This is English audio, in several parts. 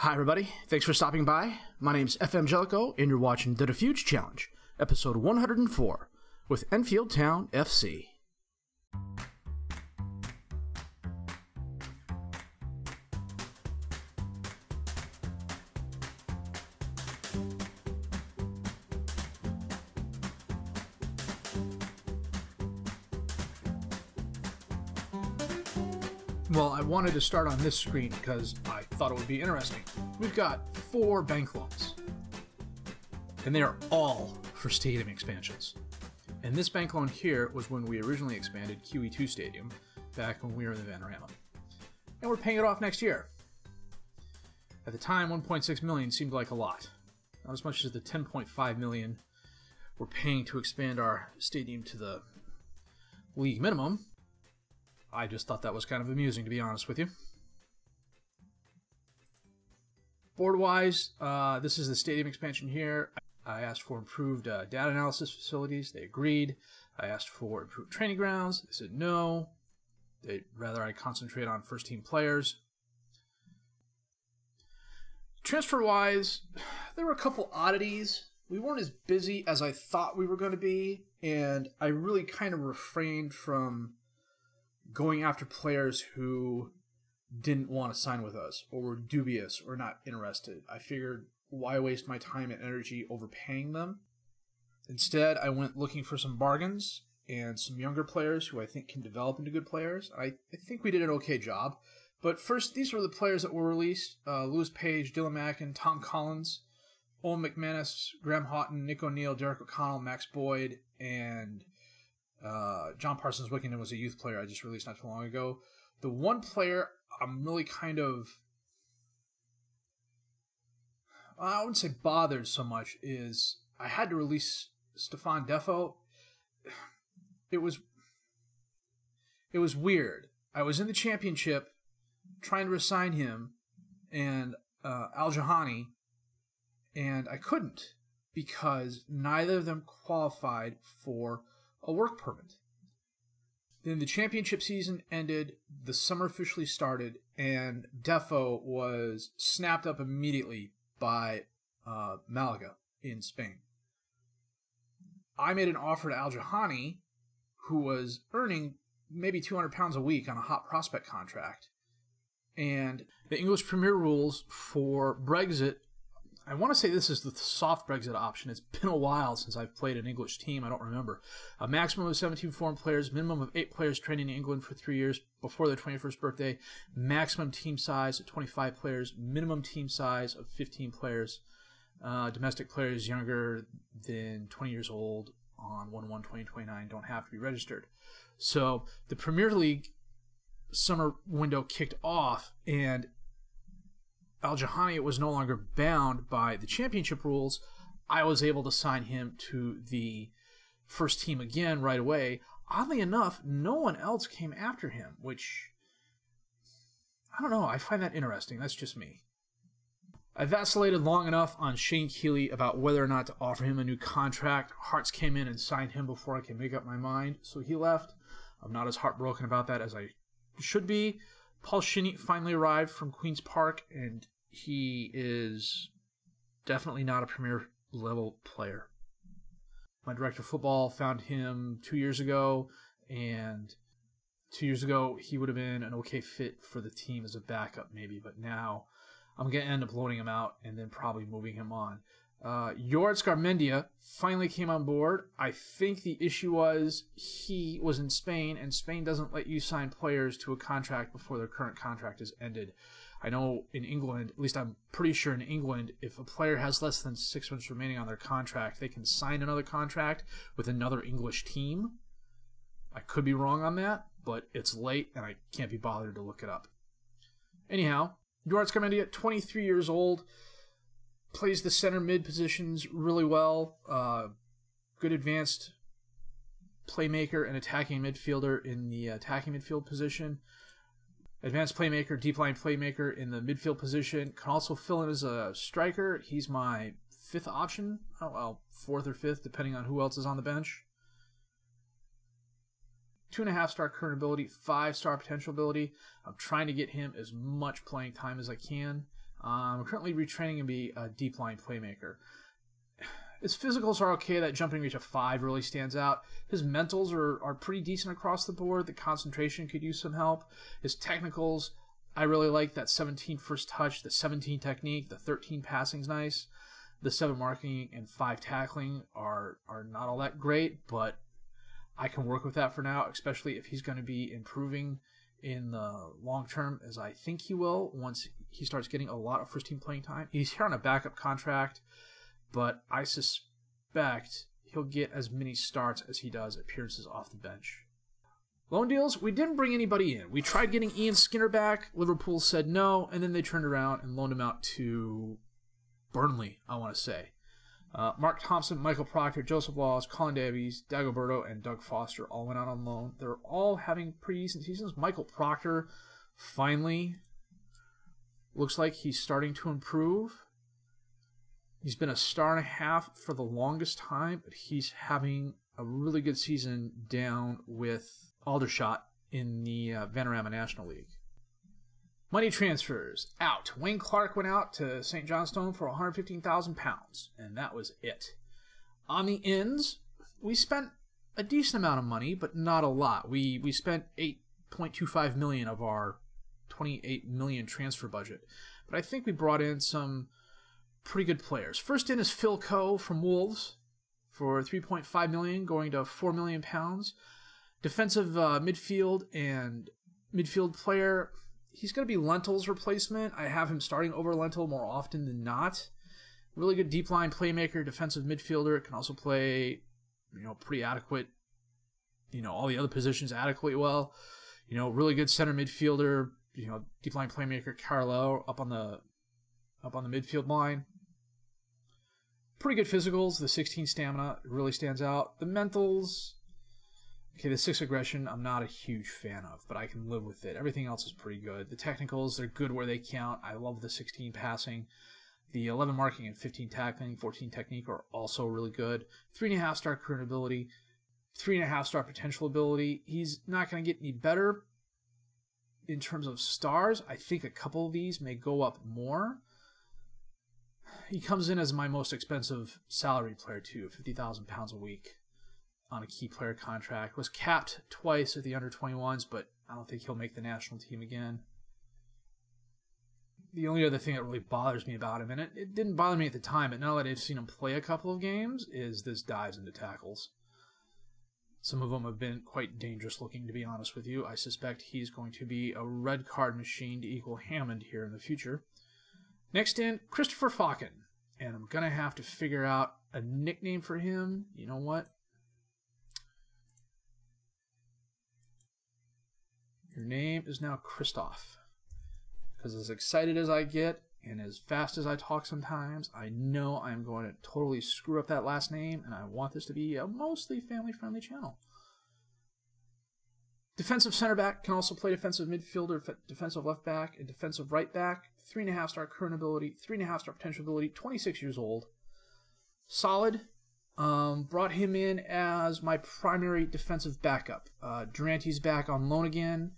Hi everybody, thanks for stopping by. My name's FM18 and you're watching the Dafuge Challenge, episode 104, with Enfield Town FC. Well, I wanted to start on this screen because I thought it would be interesting. We've got 4 bank loans, and they are all for stadium expansions. And this bank loan here was when we originally expanded QE2 Stadium, back when we were in the Vanarama. And we're paying it off next year. At the time, 1.6 million seemed like a lot. Not as much as the 10.5 million we're paying to expand our stadium to the league minimum. I just thought that was kind of amusing, to be honest with you. Board-wise, this is the stadium expansion here. I asked for improved data analysis facilities. They agreed. I asked for improved training grounds. They said no. They'd rather I concentrate on first-team players. Transfer-wise, there were a couple oddities. We weren't as busy as I thought we were going to be, and I really kind of refrained from going after players who didn't want to sign with us or were dubious or not interested. I figured, why waste my time and energy overpaying them? Instead, I went looking for some bargains and some younger players who I think can develop into good players. I think we did an okay job. But first, these were the players that were released. Lewis Page, Dylan Mackin, Tom Collins, Owen McManus, Graham Houghton, Nick O'Neill, Derek O'Connell, Max Boyd, and John Parsons Wickenden was a youth player I just released not too long ago. The one player I'm really kind of, I wouldn't say bothered so much, is I had to release Stefan Defo. It was weird. I was in the championship trying to resign him and Al Jahani, and I couldn't because neither of them qualified for a work permit. Then the championship season ended, the summer officially started, and Defo was snapped up immediately by Malaga in Spain. I made an offer to Al Jahani, who was earning maybe £200 a week on a hot prospect contract. And the English Premier rules for Brexit, I want to say this is the soft Brexit option. It's been a while since I've played an English team. I don't remember. A maximum of 17 foreign players, minimum of 8 players training in England for 3 years before their 21st birthday, maximum team size of 25 players, minimum team size of 15 players, domestic players younger than 20 years old on 1/1/2029 don't have to be registered. So the Premier League summer window kicked off, and Al Jahani was no longer bound by the championship rules. I was able to sign him to the first team again right away. Oddly enough, no one else came after him, which, I don't know, I find that interesting. That's just me. I vacillated long enough on Shane Keeley about whether or not to offer him a new contract. Hearts came in and signed him before I could make up my mind, so he left. I'm not as heartbroken about that as I should be. Paul Shinnie finally arrived from Queen's Park, and he is definitely not a Premier level player. My director of football found him 2 years ago, and 2 years ago he would have been an okay fit for the team as a backup maybe, but now I'm going to end up loaning him out and then probably moving him on. Yoris Garmendia finally came on board. I think the issue was he was in Spain, and Spain doesn't let you sign players to a contract before their current contract is ended. I know in England, at least I'm pretty sure in England, if a player has less than 6 months remaining on their contract, they can sign another contract with another English team. I could be wrong on that, but it's late and I can't be bothered to look it up. Anyhow, Yoris Garmendia, 23 years old, plays the center mid positions really well. Good advanced playmaker and attacking midfielder in the attacking midfield position. Advanced playmaker, deep line playmaker in the midfield position. Can also fill in as a striker. He's my 5th option. Oh, well, 4th or 5th, depending on who else is on the bench. 2.5-star current ability, 5-star potential ability. I'm trying to get him as much playing time as I can. I'm currently retraining to be a deep line playmaker. His physicals are okay. That jumping reach of 5 really stands out. His mentals are pretty decent across the board. The concentration could use some help. His technicals, I really like that 17 first touch, the 17 technique, the 13 passing's nice. The 7 marking and 5 tackling are not all that great, but I can work with that for now, especially if he's going to be improving in the long term, as I think he will once he starts getting a lot of first team playing time. He's here on a backup contract, but I suspect he'll get as many starts as he does appearances off the bench. Loan deals, we didn't bring anybody in. We tried getting Ian Skinner back. Liverpool said no, and then they turned around and loaned him out to Burnley, I want to say. Mark Thompson, Michael Proctor, Joseph Laws, Colin Davies, Dagoberto, and Doug Foster all went out on loan. They're all having pretty decent seasons. Michael Proctor finally looks like he's starting to improve. He's been a star and a half for the longest time, but he's having a really good season down with Aldershot in the Vanarama National League. Money transfers out. Wayne Clark went out to St. Johnstone for £115,000, and that was it. On the ends, we spent a decent amount of money, but not a lot. We spent $8.25 million of our $28 million transfer budget, but I think we brought in some pretty good players. First in is Phil Coe from Wolves for $3.5 million, going to £4 million. Defensive midfield and midfield player. He's going to be Lentil's replacement. I have him starting over Lentil more often than not. Really good deep line playmaker, defensive midfielder. Can also play, pretty adequate, all the other positions adequately well. Really good center midfielder, deep line playmaker, Carlo up on the midfield line. Pretty good physicals. The 16 stamina really stands out. The mentals, okay, the 6 aggression, I'm not a huge fan of, but I can live with it. Everything else is pretty good. The technicals, they're good where they count. I love the 16 passing. The 11 marking and 15 tackling, 14 technique are also really good. 3.5 star current ability, 3.5 star potential ability. He's not going to get any better in terms of stars. I think a couple of these may go up more. He comes in as my most expensive salary player too, £50,000 a week on a key player contract. Was capped twice at the under-21s, but I don't think he'll make the national team again. The only other thing that really bothers me about him, and it didn't bother me at the time, but now that I've seen him play a couple of games, is this dives into tackles. Some of them have been quite dangerous looking, to be honest with you. I suspect he's going to be a red card machine to equal Hammond here in the future. Next in, Christopher Falcon. And I'm going to have to figure out a nickname for him. You know what? Your name is now Christoph. Because as excited as I get and as fast as I talk sometimes, I know I'm going to totally screw up that last name, and I want this to be a mostly family-friendly channel. Defensive center back, can also play defensive midfielder, defensive left back, and defensive right back. 3.5 star current ability, 3.5 star potential ability, 26 years old. Solid. Brought him in as my primary defensive backup. Durante's back on loan again.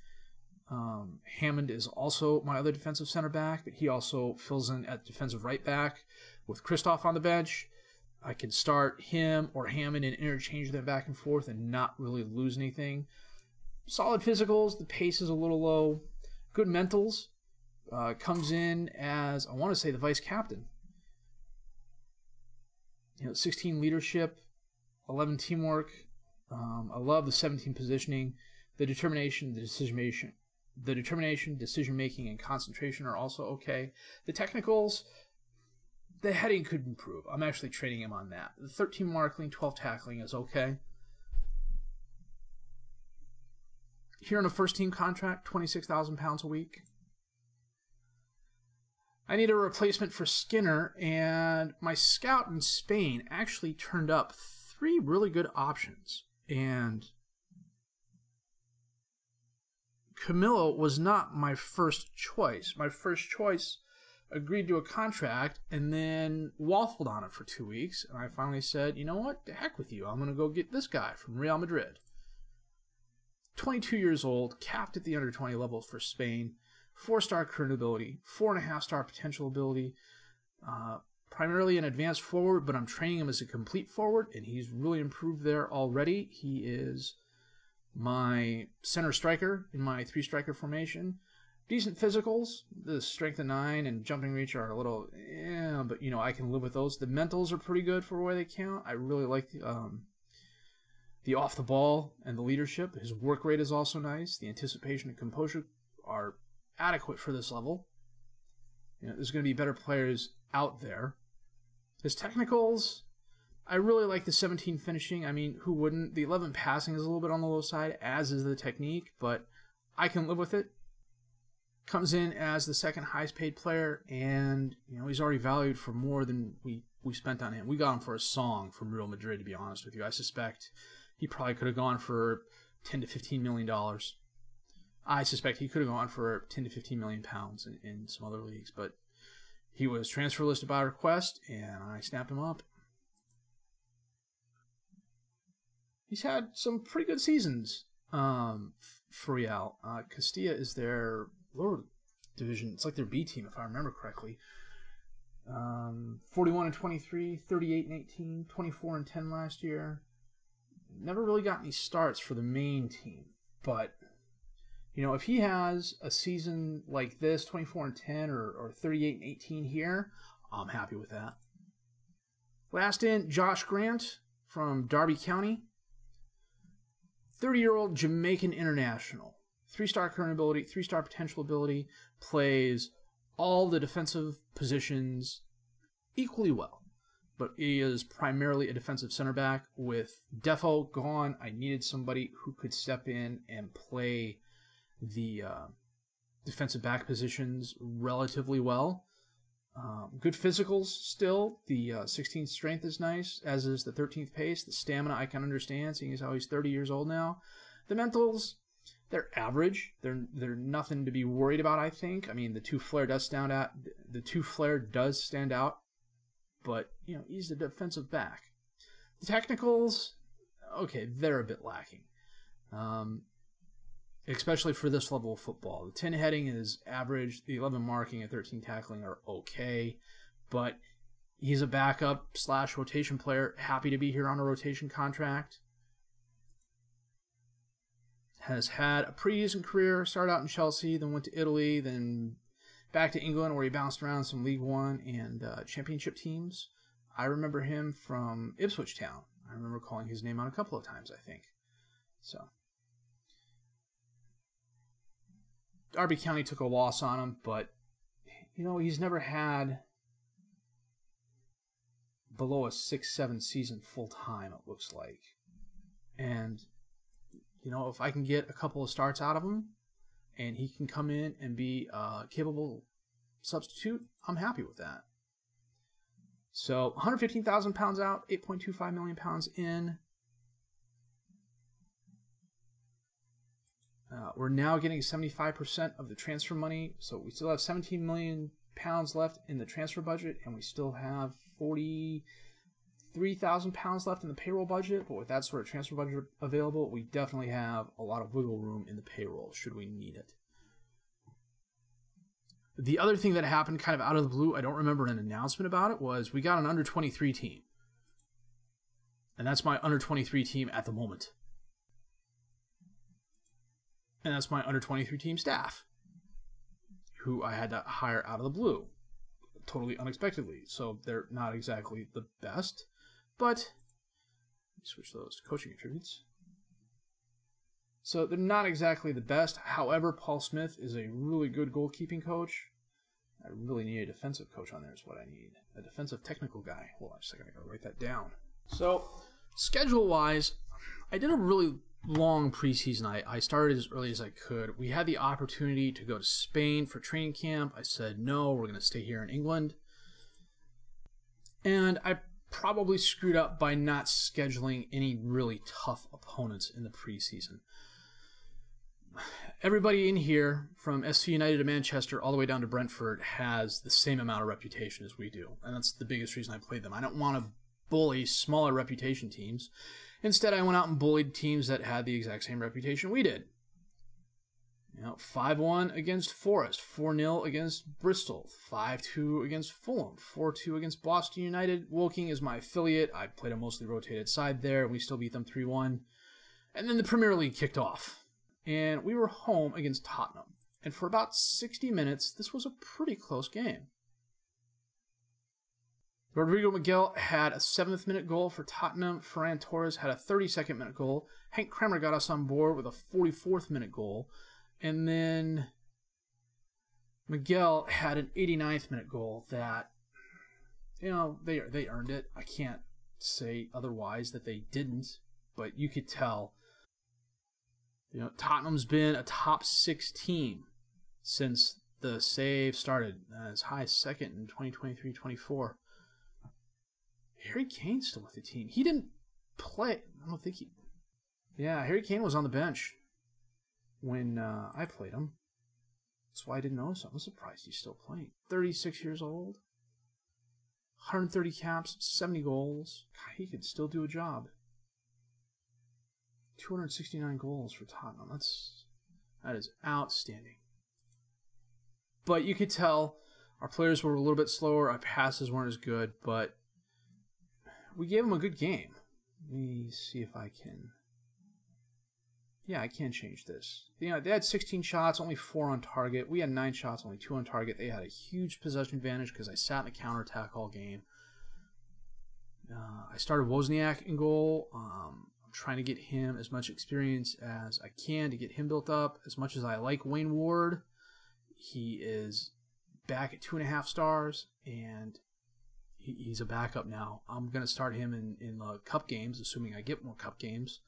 Hammond is also my other defensive center back, but he also fills in at defensive right back with Christoph on the bench. I can start him or Hammond and interchange them back and forth and not really lose anything. Solid physicals. The pace is a little low. Good mentals. Comes in as, I want to say, the vice captain. 16 leadership, 11 teamwork. I love the 17 positioning. The determination, decision making, and concentration are also okay. The technicals, the heading could improve. I'm actually training him on that. The 13 marking, 12 tackling is okay. Here on a first team contract, £26,000 a week. I need a replacement for Skinner, and my scout in Spain actually turned up 3 really good options. And Camilo was not my first choice. My first choice agreed to a contract and then waffled on it for 2 weeks. And I finally said, you know what? The heck with you. I'm going to go get this guy from Real Madrid. 22 years old, capped at the under-20 level for Spain. 4-star current ability, 4.5-star potential ability, primarily an advanced forward, but I'm training him as a complete forward, and he's really improved there already. He is my center striker in my 3-striker formation. Decent physicals. The strength of 9 and jumping reach are a little, but you know, I can live with those. The mentals are pretty good for where they count. I really like the off the ball and the leadership. His work rate is also nice. The anticipation and composure are adequate for this level. You know, there's going to be better players out there. His technicals, I really like the 17 finishing. I mean, who wouldn't? The 11 passing is a little bit on the low side, as is the technique, but I can live with it. Comes in as the second highest paid player, and you know, he's already valued for more than we spent on him. We got him for a song from Real Madrid, to be honest with you. I suspect he probably could have gone for $10 to $15 million. I suspect he could have gone for 10 to 15 million pounds in some other leagues, but he was transfer listed by request, and I snapped him up. He's had some pretty good seasons for Real. Castilla is their lower division. It's like their B team, if I remember correctly. 41 and 23, 38 and 18, 24 and 10 last year. Never really got any starts for the main team, but you know, if he has a season like this, 24 and 10 or 38 and 18 here, I'm happy with that. Last in, Josh Grant from Derby County. 30-year-old Jamaican international. 3-star current ability, 3-star potential ability, plays all the defensive positions equally well. But he is primarily a defensive center back. With Defo gone, I needed somebody who could step in and play the defensive back positions relatively well. Good physicals still. The 16th strength is nice, as is the 13th pace. The stamina I can understand, seeing as how he's 30 years old now. The mentals, they're average. They're nothing to be worried about, I think. I mean, the 2 flare does stand out, but you know, he's a defensive back. The technicals, okay, they're a bit lacking. Especially for this level of football. The 10 heading is average. The 11 marking and 13 tackling are okay. But he's a backup / rotation player. Happy to be here on a rotation contract. Has had a pretty decent career. Started out in Chelsea, then went to Italy, then back to England where he bounced around some League One and Championship teams. I remember him from Ipswich Town. I remember calling his name out a couple of times, I think. So Derby County took a loss on him, but you know, he's never had below a 6-7 season full time, it looks like. And you know, if I can get a couple of starts out of him and he can come in and be a capable substitute, I'm happy with that. So 115,000 pounds out, 8.25 million pounds in. We're now getting 75% of the transfer money, so we still have 17 million pounds left in the transfer budget, and we still have 43,000 pounds left in the payroll budget. But with that sort of transfer budget available, we definitely have a lot of wiggle room in the payroll should we need it. The other thing that happened kind of out of the blue, I don't remember an announcement about it, was we got an under-23 team. And that's my under-23 team at the moment. And that's my under-23 team staff, who I had to hire out of the blue, totally unexpectedly. So they're not exactly the best, but let me switch those to coaching attributes. So they're not exactly the best. However, Paul Smith is a really good goalkeeping coach. I really need a defensive coach on there is what I need. A defensive technical guy. Hold on just a second, I gotta write that down. So, schedule-wise, I did a really long preseason. I started as early as I could. We had the opportunity to go to Spain for training camp. I said, no, we're going to stay here in England. And I probably screwed up by not scheduling any really tough opponents in the preseason. Everybody in here, from SC United to Manchester all the way down to Brentford, has the same amount of reputation as we do. And that's the biggest reason I played them. I don't want to bully smaller reputation teams. Instead, I went out and bullied teams that had the exact same reputation we did. 5-1 against Forest, 4-0 against Bristol, 5-2 against Fulham, 4-2 against Boston United. Woking is my affiliate. I played a mostly rotated side there. We still beat them 3-1. And then the Premier League kicked off. And we were home against Tottenham. And for about 60 minutes, this was a pretty close game. Rodrigo Miguel had a 7th minute goal for Tottenham. Ferran Torres had a 32nd minute goal. Hank Kramer got us on board with a 44th minute goal. And then Miguel had an 89th minute goal that, they earned it. I can't say otherwise that they didn't, but you could tell. Tottenham's been a top 6 team since the save started, as high as 2nd in 2023-24. Harry Kane's still with the team. He didn't play. I don't think he... Yeah, Harry Kane was on the bench when I played him. That's why I didn't notice him. I'm surprised he's still playing. 36 years old. 130 caps, 70 goals. God, he could still do a job. 269 goals for Tottenham. That is outstanding. But you could tell our players were a little bit slower. Our passes weren't as good, but we gave them a good game. Let me see if I can... Yeah, I can change this. They had 16 shots, only 4 on target. We had 9 shots, only 2 on target. They had a huge possession advantage because I sat in the counterattack all game. I started Wozniak in goal. I'm trying to get him as much experience as I can to get him built up. As much as I like Wayne Ward, he is back at 2.5 stars, and he's a backup now. I'm going to start him in the cup games, assuming I get more cup games.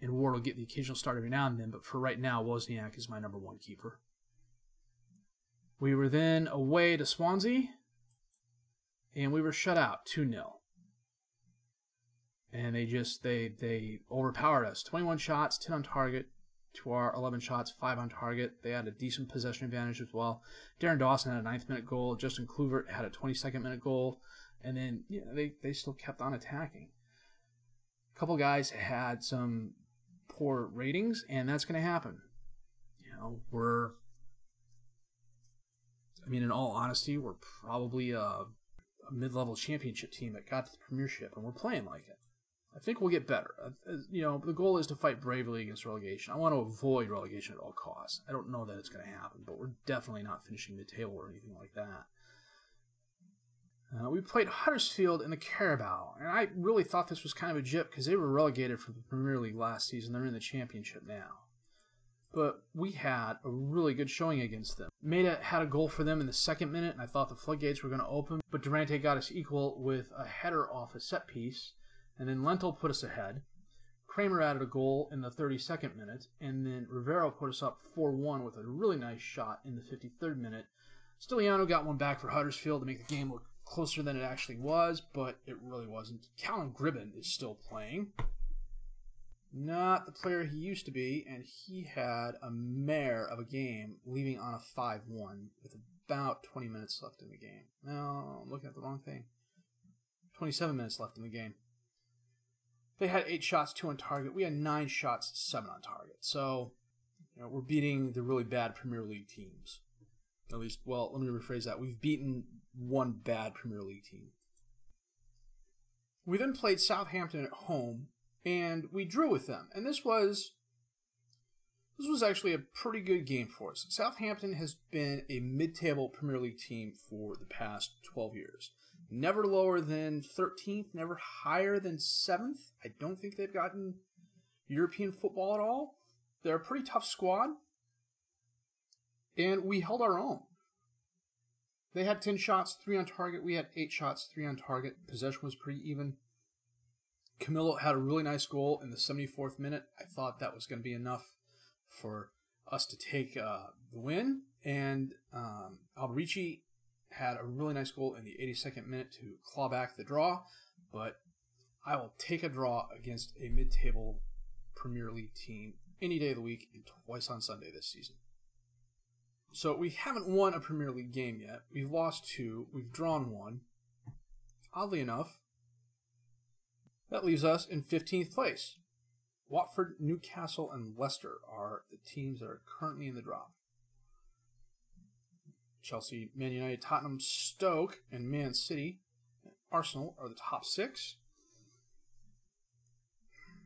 And Ward will get the occasional start every now and then, but for right now, Wozniak is my number 1 keeper. We were then away to Swansea, and we were shut out 2-0. And they overpowered us. 21 shots, 10 on target, to our 11 shots, 5 on target. They had a decent possession advantage as well. Darren Dawson had a 9th minute goal. Justin Kluivert had a 22nd minute goal. And then they still kept on attacking. A couple guys had some poor ratings, and that's going to happen. In all honesty, we're probably a mid-level championship team that got to the Premiership, and we're playing like it. I think we'll get better. The goal is to fight bravely against relegation. I want to avoid relegation at all costs. I don't know that it's going to happen, but we're definitely not finishing mid-table or anything like that. We played Huddersfield in the Carabao, and I really thought this was kind of a jip because they were relegated from the Premier League last season. They're in the Championship now. But we had a really good showing against them. Maeda had a goal for them in the 2nd minute, and I thought the floodgates were going to open, but Durante got us equal with a header off a set piece, and then Lentil put us ahead. Kramer added a goal in the 32nd minute, and then Rivero put us up 4-1 with a really nice shot in the 53rd minute. Stiliano got one back for Huddersfield to make the game look closer than it actually was, but it really wasn't. Callum Gribben is still playing. Not the player he used to be, and he had a mare of a game, leaving on a 5-1 with about 20 minutes left in the game. No, I'm looking at the wrong thing. 27 minutes left in the game. They had 8 shots, 2 on target. We had 9 shots, 7 on target. So, we're beating the really bad Premier League teams. At least, let me rephrase that. We've beaten one bad Premier League team. We then played Southampton at home, and we drew with them. And this was actually a pretty good game for us. Southampton has been a mid-table Premier League team for the past 12 years. Never lower than 13th, never higher than 7th. I don't think they've gotten European football at all. They're a pretty tough squad. And we held our own. They had 10 shots, 3 on target. We had 8 shots, 3 on target. Possession was pretty even. Camillo had a really nice goal in the 74th minute. I thought that was going to be enough for us to take the win. And Alberici had a really nice goal in the 82nd minute to claw back the draw. But I will take a draw against a mid-table Premier League team any day of the week and twice on Sunday this season. So we haven't won a Premier League game yet. We've lost 2. We've drawn 1. Oddly enough, that leaves us in 15th place. Watford, Newcastle, and Leicester are the teams that are currently in the draw. Chelsea, Man United, Tottenham, Stoke, and Man City, and Arsenal are the top 6.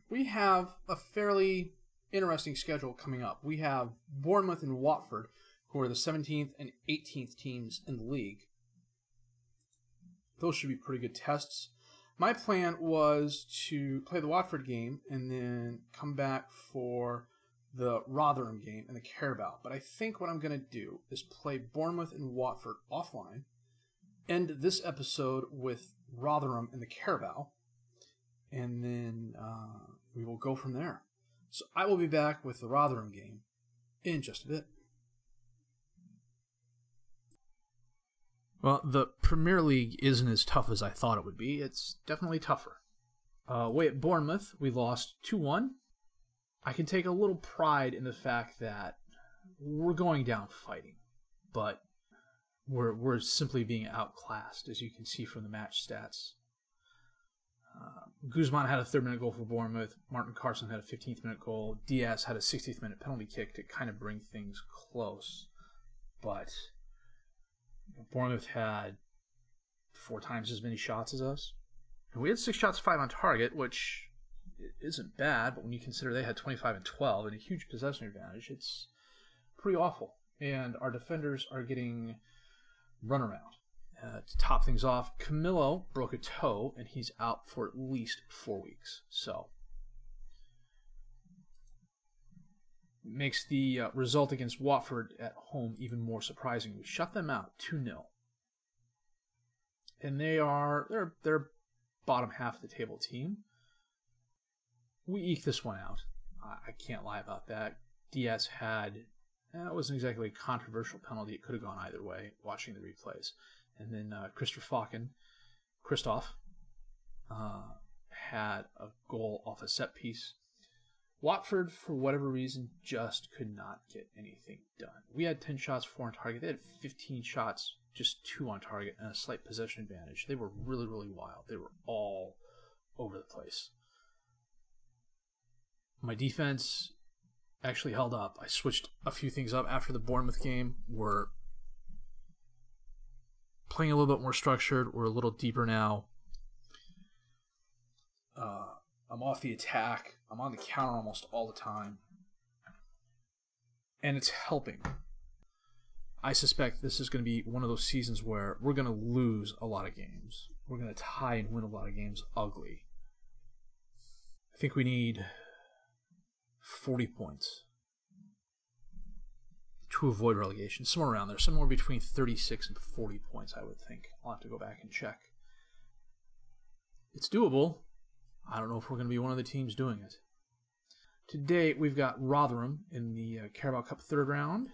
We have a fairly interesting schedule coming up. We have Bournemouth and Watford, who are the 17th and 18th teams in the league. Those should be pretty good tests. My plan was to play the Watford game and then come back for the Rotherham game and the Carabao. But I think what I'm going to do is play Bournemouth and Watford offline, end this episode with Rotherham and the Carabao, and then we will go from there. So I will be back with the Rotherham game in just a bit. Well, the Premier League isn't as tough as I thought it would be. It's definitely tougher. Away at Bournemouth, we lost 2-1. I can take a little pride in the fact that we're going down fighting, but we're simply being outclassed, as you can see from the match stats. Guzman had a 3rd-minute goal for Bournemouth. Martin Carson had a 15th-minute goal. Diaz had a 60th-minute penalty kick to kind of bring things close. But Bournemouth had 4 times as many shots as us. And we had 6 shots, 5 on target, which isn't bad, but when you consider they had 25 and 12 and a huge possession advantage, it's pretty awful. And our defenders are getting run around. To top things off, Camillo broke a toe, and he's out for at least 4 weeks. So, makes the result against Watford at home even more surprising. We shut them out 2-0. And they're bottom half of the table team. We eked this one out. I can't lie about that. Diaz had, it wasn't exactly a controversial penalty. It could have gone either way, watching the replays. And then Christoph had a goal off a set piece. Watford, for whatever reason, just could not get anything done. We had 10 shots, 4 on target. They had 15 shots, just 2 on target, and a slight possession advantage. They were really, really wild. They were all over the place. My defense actually held up. I switched a few things up after the Bournemouth game. We're playing a little bit more structured. We're a little deeper now. I'm off the attack. I'm on the counter almost all the time. And it's helping. I suspect this is going to be one of those seasons where we're going to lose a lot of games. We're going to tie and win a lot of games ugly. I think we need 40 points to avoid relegation. Somewhere around there. Somewhere between 36 and 40 points, I would think. I'll have to go back and check. It's doable. I don't know if we're going to be one of the teams doing it. Today, we've got Rotherham in the Carabao Cup 3rd round.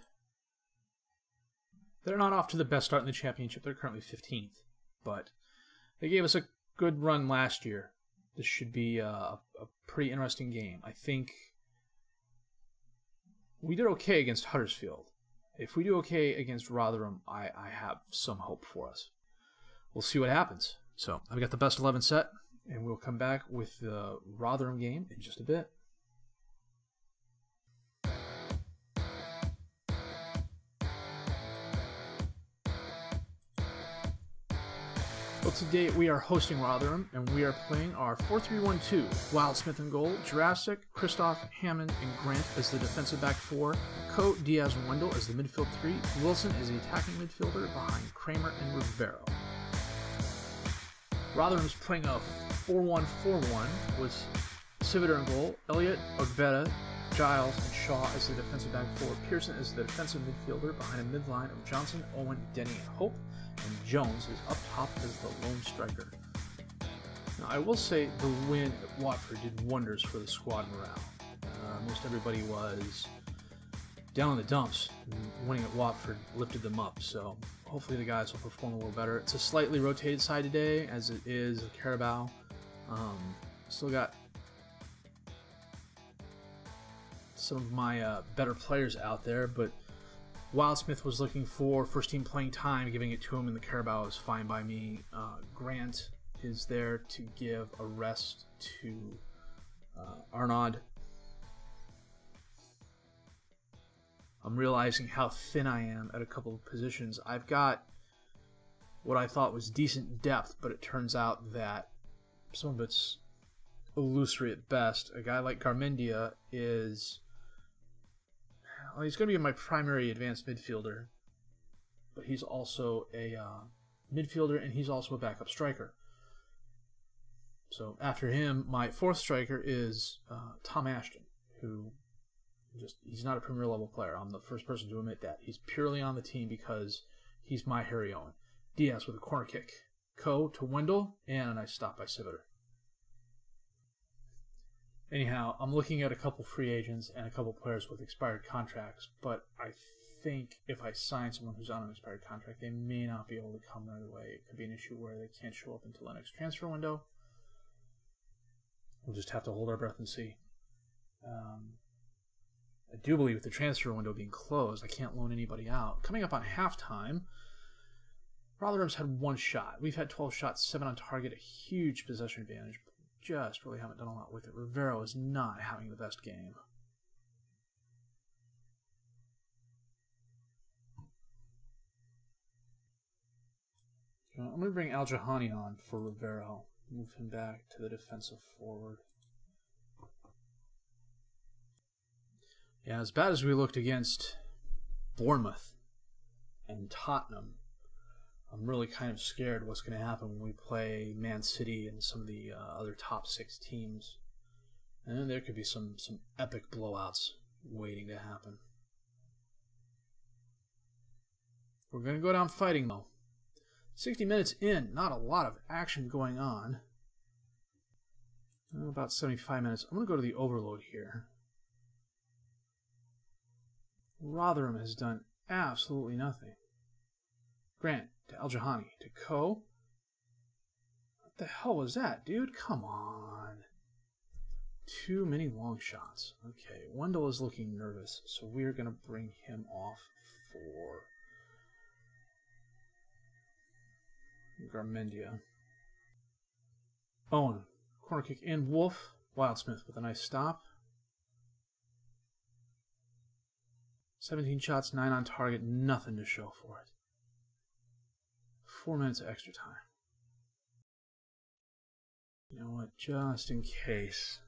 They're not off to the best start in the championship. They're currently 15th. But they gave us a good run last year. This should be a pretty interesting game. I think we did okay against Huddersfield. If we do okay against Rotherham, I have some hope for us. We'll see what happens. So, I've got the best 11 set, and we'll come back with the Rotherham game in just a bit. Well, today we are hosting Rotherham, and we are playing our 4-3-1-2. Wildsmith in goal, Jurassic, Christoph, Hammond, and Grant as the defensive back 4, Coate, Diaz, and Wendell as the midfield 3, Wilson as the attacking midfielder behind Kramer and Rivero. Rotherham's playing a 4-1-4-1 with Civiter in goal, Elliott, Ogbeta, Giles, and Shaw as the defensive back 4, Pearson as the defensive midfielder behind a midline of Johnson, Owen, Denny, and Hope, and Jones is up top as the lone striker. Now, I will say the win at Watford did wonders for the squad morale. Most everybody was down in the dumps. Winning at Watford lifted them up, so hopefully the guys will perform a little better. It's a slightly rotated side today, as it is Carabao. Still got some of my better players out there, but Wildsmith was looking for first-team playing time, giving it to him, and the Carabao is fine by me. Grant is there to give a rest to Arnaud. I'm realizing how thin I am at a couple of positions. I've got what I thought was decent depth, but it turns out that some of it's illusory at best. A guy like Garmendia is... well, he's going to be my primary advanced midfielder, but he's also a midfielder, and he's also a backup striker. So after him, my fourth striker is Tom Ashton, who he's not a Premier level player. I'm the first person to admit that. He's purely on the team because he's my Harry Owen. Diaz with a corner kick. Coe to Wendell, and a nice stop by Civiter. Anyhow, I'm looking at a couple free agents and a couple players with expired contracts, but I think if I sign someone who's on an expired contract, they may not be able to come right away. It could be an issue where they can't show up until the next transfer window. We'll just have to hold our breath and see. I do believe with the transfer window being closed, I can't loan anybody out. Coming up on halftime, Rotherham's had 1 shot. We've had 12 shots, 7 on target, a huge possession advantage. Just really haven't done a lot with it. Rivero is not having the best game. I'm going to bring Al-Jahani on for Rivero. Move him back to the defensive forward. Yeah, as bad as we looked against Bournemouth and Tottenham, I'm really kind of scared what's going to happen when we play Man City and some of the other top 6 teams. And there could be some epic blowouts waiting to happen. We're going to go down fighting, though. 60 minutes in, not a lot of action going on. About 75 minutes. I'm going to go to the overload here. Rotherham has done absolutely nothing. Grant to Al-Jahani to Coe. What the hell was that, dude? Come on. Too many long shots. Okay, Wendell is looking nervous, so we're going to bring him off for Garmendia. Owen, corner kick in. Wolf, Wildsmith with a nice stop. 17 shots, 9 on target, nothing to show for it. 4 minutes of extra time. You know what, just in case.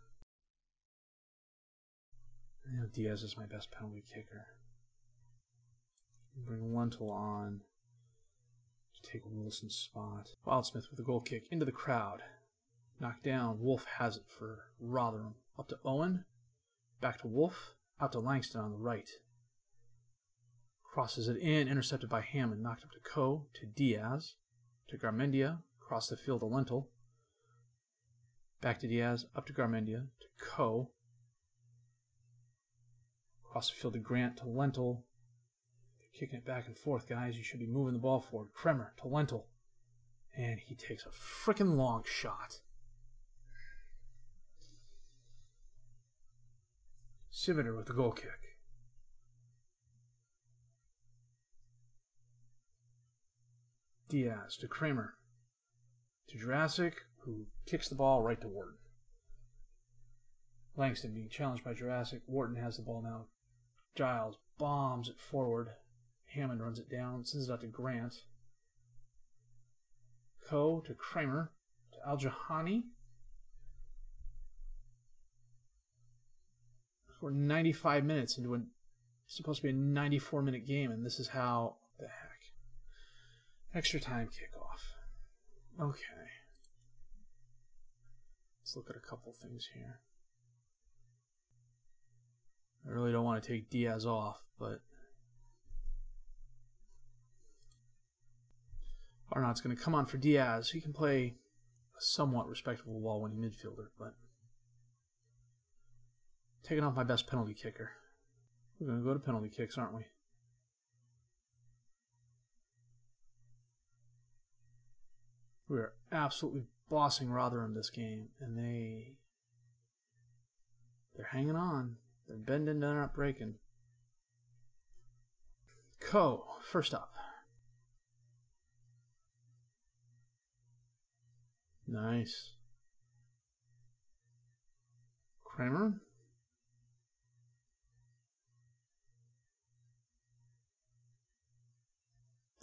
You know, Diaz is my best penalty kicker. Bring Lentil on to take Wilson's spot. Wildsmith with a goal kick into the crowd. Knocked down. Wolf has it for Rotherham. Up to Owen. Back to Wolf. Out to Langston on the right. Crosses it in. Intercepted by Hammond. Knocked up to Coe. To Diaz. To Garmendia. Across the field to Lentil. Back to Diaz. Up to Garmendia. To Coe. Across the field to Grant. To Lentil. Kicking it back and forth, guys. You should be moving the ball forward. Kremer to Lentil. And he takes a frickin' long shot. Civiter with the goal kick. Diaz to Kramer. To Jurassic, who kicks the ball right to Wharton. Langston being challenged by Jurassic. Wharton has the ball now. Giles bombs it forward. Hammond runs it down, sends it out to Grant. Coe to Kramer. To Al-Jahani. We're 95 minutes into supposed to be a 94-minute game, and this is how the heck. Extra time kickoff. Okay. Let's look at a couple things here. I really don't want to take Diaz off, but Arnott's going to come on for Diaz. He can play a somewhat respectable ball-winning midfielder, but taking off my best penalty kicker. We're going to go to penalty kicks, aren't we? We are absolutely bossing Rotherham this game, and they're hanging on. They're bending, they're not breaking. Coe, first up. Nice. Kramer.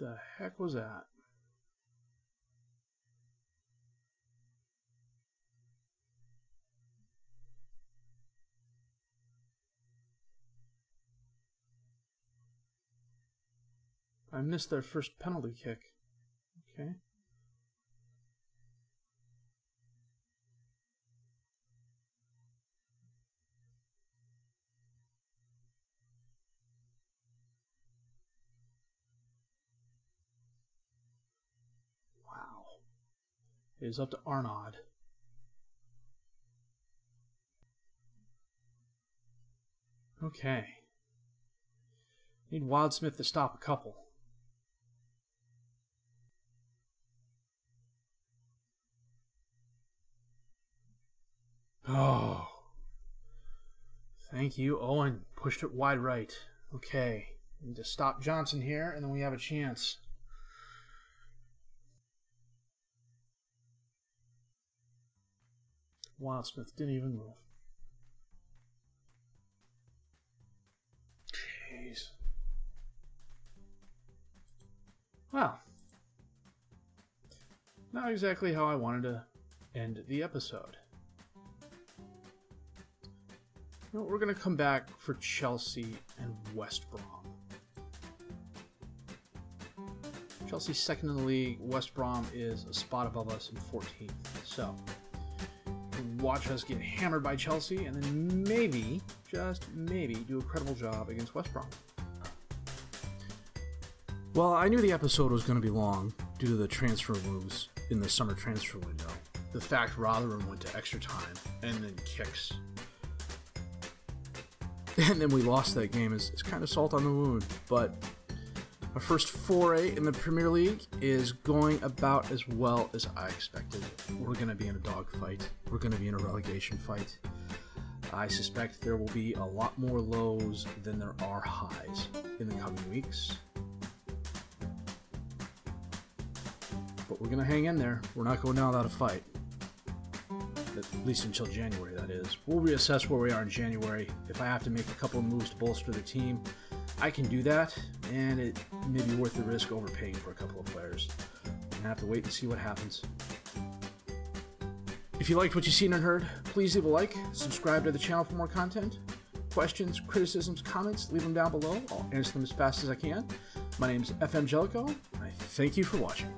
The heck was that? I missed their first penalty kick. Okay. Wow. It is up to Arnaud. Okay. Need Wildsmith to stop a couple. Oh. Thank you, Owen. Pushed it wide right. Okay. Need to stop Johnson here, and then we have a chance. Wildsmith didn't even move. Jeez. Well, not exactly how I wanted to end the episode. You know, we're going to come back for Chelsea and West Brom. Chelsea's second in the league. West Brom is a spot above us in 14th. So, watch us get hammered by Chelsea and then maybe, just maybe, do a credible job against West Brom. Well, I knew the episode was going to be long due to the transfer moves in the summer transfer window. The fact Rotherham went to extra time and then kicks. And then we lost that game is kind of salt on the wound. But our first foray in the Premier League is going about as well as I expected. We're going to be in a dogfight. We're going to be in a relegation fight. I suspect there will be a lot more lows than there are highs in the coming weeks. But we're going to hang in there. We're not going down without a fight. At least until January, that is. We'll reassess where we are in January. If I have to make a couple of moves to bolster the team, I can do that, and it may be worth the risk overpaying for a couple of players. I have to wait and see what happens. If you liked what you've seen and heard, please leave a like, subscribe to the channel for more content. Questions, criticisms, comments, leave them down below. I'll answer them as fast as I can. My name is FM18, and I thank you for watching.